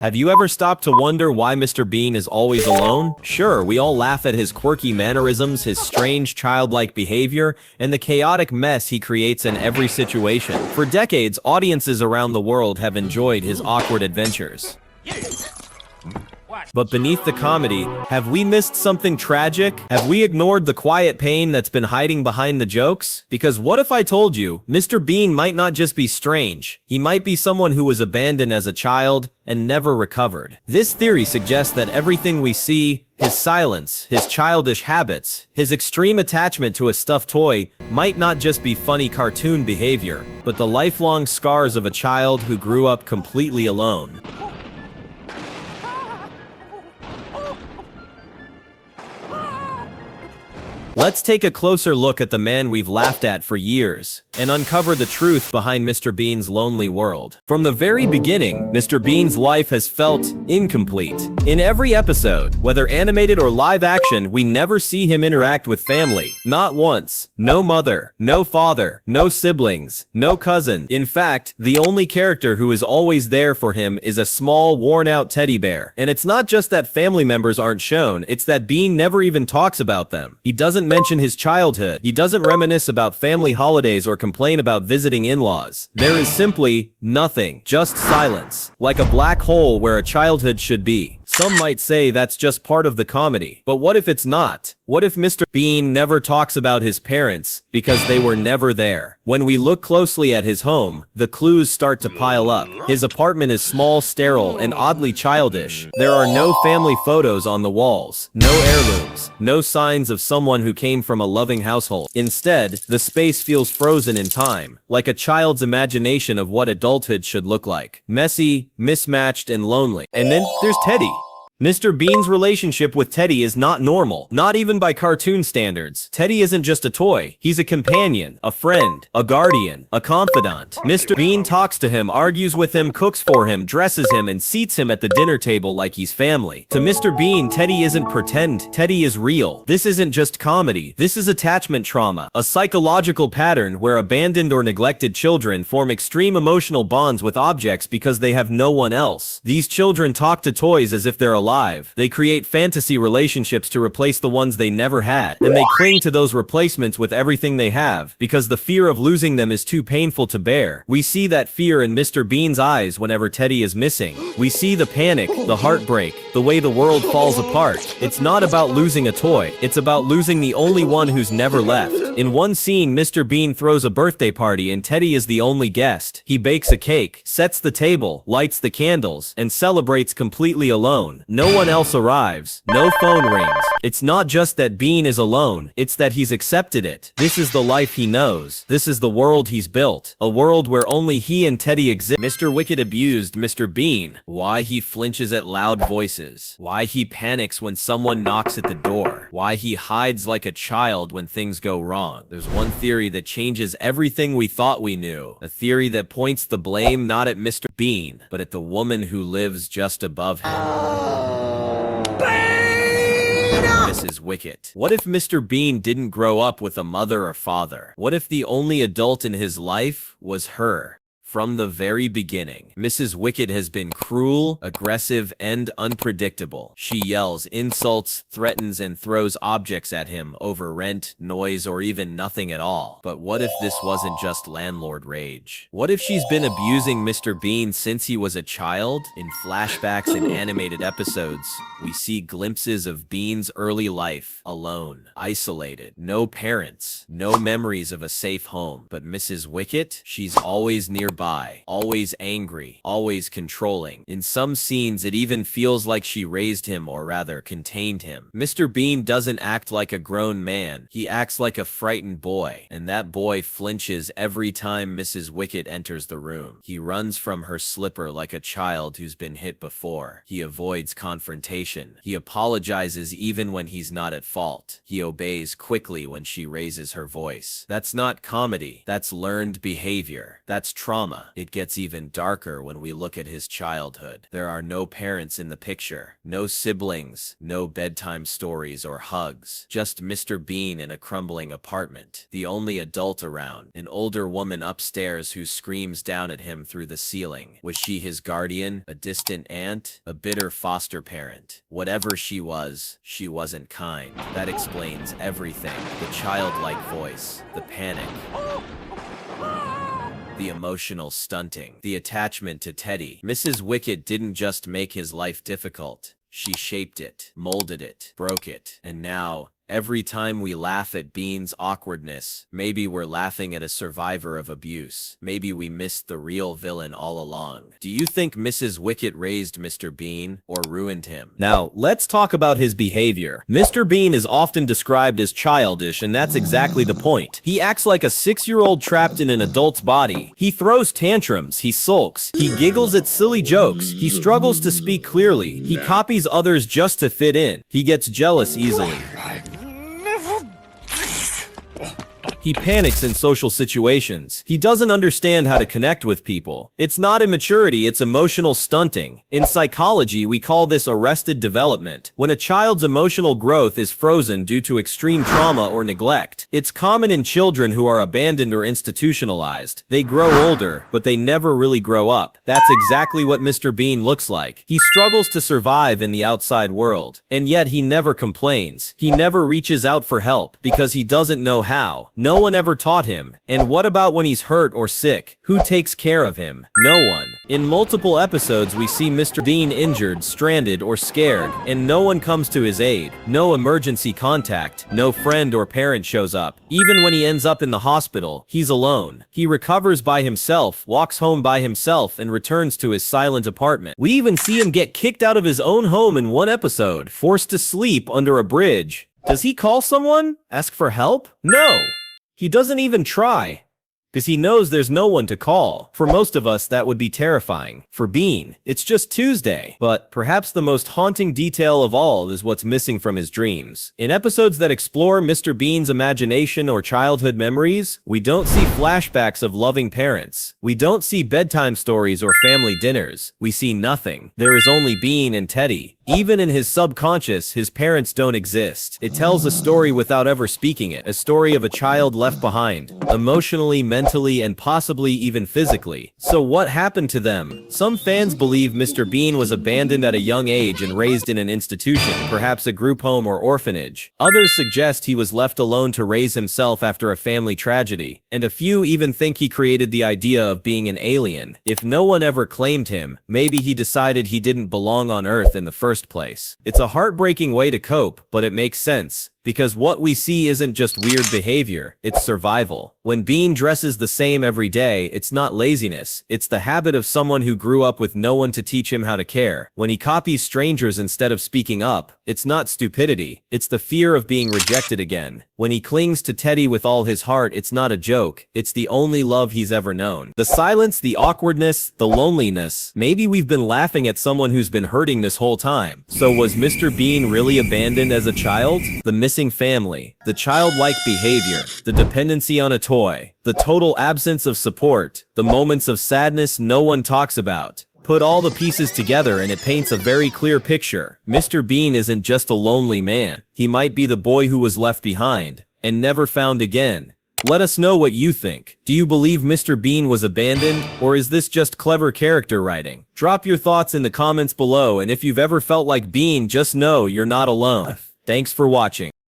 Have you ever stopped to wonder why Mr. Bean is always alone? Sure, we all laugh at his quirky mannerisms, his strange childlike behavior, and the chaotic mess he creates in every situation. For decades, audiences around the world have enjoyed his awkward adventures. But beneath the comedy, have we missed something tragic? Have we ignored the quiet pain that's been hiding behind the jokes? Because what if I told you, Mr. Bean might not just be strange, he might be someone who was abandoned as a child and never recovered. This theory suggests that everything we see, his silence, his childish habits, his extreme attachment to a stuffed toy, might not just be funny cartoon behavior, but the lifelong scars of a child who grew up completely alone. Let's take a closer look at the man we've laughed at for years, and uncover the truth behind Mr. Bean's lonely world. From the very beginning, Mr. Bean's life has felt incomplete. In every episode, whether animated or live action, we never see him interact with family. Not once. No mother, no father, no siblings, no cousin. In fact, the only character who is always there for him is a small, worn-out teddy bear. And it's not just that family members aren't shown, it's that Bean never even talks about them. He doesn't mention his childhood. He doesn't reminisce about family holidays or complain about visiting in-laws. There is simply nothing, just silence, like a black hole where a childhood should be. Some might say that's just part of the comedy. But what if it's not? What if Mr. Bean never talks about his parents because they were never there? When we look closely at his home, the clues start to pile up. His apartment is small, sterile, and oddly childish. There are no family photos on the walls, no heirlooms, no signs of someone who came from a loving household. Instead, the space feels frozen in time, like a child's imagination of what adulthood should look like. Messy, mismatched, and lonely. And then there's Teddy. Mr. Bean's relationship with Teddy is not normal, not even by cartoon standards. Teddy isn't just a toy. He's a companion, a friend, a guardian, a confidant. Mr. Bean talks to him, argues with him, cooks for him, dresses him, and seats him at the dinner table like he's family. To Mr. Bean, Teddy isn't pretend. Teddy is real. This isn't just comedy. This is attachment trauma, a psychological pattern where abandoned or neglected children form extreme emotional bonds with objects because they have no one else. These children talk to toys as if they're alive. They create fantasy relationships to replace the ones they never had, and they cling to those replacements with everything they have, because the fear of losing them is too painful to bear. We see that fear in Mr. Bean's eyes whenever Teddy is missing. We see the panic, the heartbreak, the way the world falls apart. It's not about losing a toy, it's about losing the only one who's never left. In one scene, Mr. Bean throws a birthday party and Teddy is the only guest. He bakes a cake, sets the table, lights the candles, and celebrates completely alone. No one else arrives. No phone rings. It's not just that Bean is alone, it's that he's accepted it. This is the life he knows. This is the world he's built. A world where only he and Teddy exist. Mr. Wicket abused Mr. Bean. Why he flinches at loud voices. Why he panics when someone knocks at the door. Why he hides like a child when things go wrong. There's one theory that changes everything we thought we knew. A theory that points the blame not at Mr. Bean, but at the woman who lives just above him. Mrs. Wicket. What if Mr. Bean didn't grow up with a mother or father? What if the only adult in his life was her? From the very beginning, Mrs. Wicket has been cruel, aggressive, and unpredictable. She yells, insults, threatens, and throws objects at him over rent, noise, or even nothing at all. But what if this wasn't just landlord rage? What if she's been abusing Mr. Bean since he was a child? In flashbacks and animated episodes, we see glimpses of Bean's early life, alone, isolated, no parents, no memories of a safe home. But Mrs. Wicket, she's always nearby. Always angry, always controlling. In some scenes, it even feels like she raised him, or rather, contained him. Mr. Bean doesn't act like a grown man. He acts like a frightened boy, and that boy flinches every time Mrs. Wicket enters the room. He runs from her slipper like a child who's been hit before. He avoids confrontation. He apologizes even when he's not at fault. He obeys quickly when she raises her voice. That's not comedy. That's learned behavior. That's trauma. trauma. It gets even darker when we look at his childhood. There are no parents in the picture, no siblings, no bedtime stories or hugs, just Mr. Bean in a crumbling apartment. The only adult around, an older woman upstairs who screams down at him through the ceiling. Was she his guardian, a distant aunt, a bitter foster parent? Whatever she wasn't kind. That explains everything. The childlike voice, the panic, the emotional stunting, the attachment to Teddy. Mrs. Wicket didn't just make his life difficult. She shaped it, molded it, broke it, and now, every time we laugh at Bean's awkwardness, maybe we're laughing at a survivor of abuse. Maybe we missed the real villain all along. Do you think Mrs. Wicket raised Mr. Bean or ruined him? Now, let's talk about his behavior. Mr. Bean is often described as childish, and that's exactly the point. He acts like a 6-year-old trapped in an adult's body. He throws tantrums, he sulks, he giggles at silly jokes, he struggles to speak clearly, he copies others just to fit in, he gets jealous easily. He panics in social situations. He doesn't understand how to connect with people. It's not immaturity, it's emotional stunting. In psychology, we call this arrested development. When a child's emotional growth is frozen due to extreme trauma or neglect. It's common in children who are abandoned or institutionalized. They grow older, but they never really grow up. That's exactly what Mr. Bean looks like. He struggles to survive in the outside world, and yet he never complains. He never reaches out for help because he doesn't know how. No one ever taught him. And what about when he's hurt or sick? Who takes care of him? No one. In multiple episodes, we see Mr. Bean injured, stranded, or scared, and no one comes to his aid. No emergency contact. No friend or parent shows up. Even when he ends up in the hospital, he's alone. He recovers by himself, walks home by himself, and returns to his silent apartment. We even see him get kicked out of his own home in one episode, forced to sleep under a bridge. Does he call someone? Ask for help? No. He doesn't even try, because he knows there's no one to call. For most of us, that would be terrifying. For Bean, it's just Tuesday. But perhaps the most haunting detail of all is what's missing from his dreams. In episodes that explore Mr. Bean's imagination or childhood memories, we don't see flashbacks of loving parents. We don't see bedtime stories or family dinners. We see nothing. There is only Bean and Teddy. Even in his subconscious, his parents don't exist. It tells a story without ever speaking it, a story of a child left behind, emotionally, mentally, and possibly even physically. So what happened to them? Some fans believe Mr. Bean was abandoned at a young age and raised in an institution, perhaps a group home or orphanage. Others suggest he was left alone to raise himself after a family tragedy, and a few even think he created the idea of being an alien. If no one ever claimed him, maybe he decided he didn't belong on Earth in the first place. It's a heartbreaking way to cope, but it makes sense. Because what we see isn't just weird behavior, it's survival. When Bean dresses the same every day, it's not laziness, it's the habit of someone who grew up with no one to teach him how to care. When he copies strangers instead of speaking up, it's not stupidity, it's the fear of being rejected again. When he clings to Teddy with all his heart, it's not a joke, it's the only love he's ever known. The silence, the awkwardness, the loneliness. Maybe we've been laughing at someone who's been hurting this whole time. So was Mr. Bean really abandoned as a child? The missing family, the childlike behavior, the dependency on a toy, the total absence of support, the moments of sadness no one talks about. Put all the pieces together and it paints a very clear picture. Mr. Bean isn't just a lonely man. He might be the boy who was left behind and never found again. Let us know what you think. Do you believe Mr. Bean was abandoned, or is this just clever character writing? Drop your thoughts in the comments below, and if you've ever felt like Bean, just know you're not alone. Thanks for watching.